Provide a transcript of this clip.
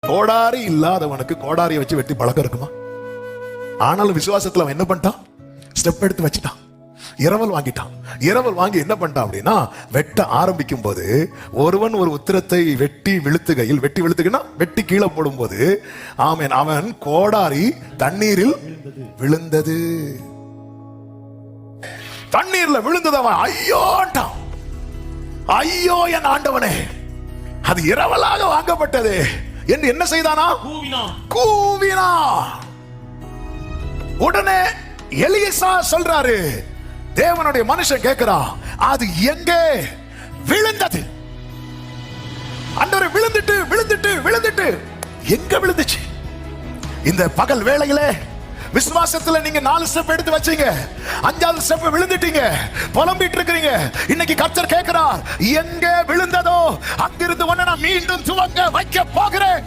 கோடாரி இல்லாதவனுக்கு கோடாரியை வச்சு வெட்டி பழக்கம் இருக்குமா? ஆனாலும் விசுவாசத்துல அவன் என்ன பண்ணிட்டான்? ஸ்டெப் எடுத்து வச்சுட்டான். இரவல் வாங்கிட்டான். இரவல் வாங்கி என்ன பண்ணிட்டான் அப்படின்னா, வெட்ட ஆரம்பிக்கும் போது ஒருவன் ஒரு உத்திரத்தை வெட்டி விழுத்துகையில், வெட்டி விழுத்துகைன்னா வெட்டி கீழே போடும் போது ஆமென், அவன் கோடாரி தண்ணீரில் விழுந்தது. தண்ணீர்ல விழுந்தது. அவன் ஐயோட்டான். ஐயோ என் ஆண்டவனே, அது இரவலாக வாங்கப்பட்டது என்று என்ன செய்தானா? கூவினா. உடனே எலிசா சொல்றாரு, தேவனுடைய மனுஷன் கேட்கிறா, அது எங்கே விழுந்தது? ஆண்டவரே, விழுந்துட்டு விழுந்துட்டு விழுந்துட்டு எங்க விழுந்துச்சு? இந்த பகல் வேளையிலே விசுவாசத்துல நீங்க 4 ஸ்டெப் எடுத்து வச்சீங்க, 5வது ஸ்டெப் விழுந்துட்டீங்க, புலம்பிட்டு இருக்கிறீங்க. இன்னைக்கு கர்த்தர் கேட்கிறார், எங்கே விழுந்ததோ அங்கிருந்து ஒண்ணு நான் மீண்டும் துவங்க வைக்க போகிறேன்.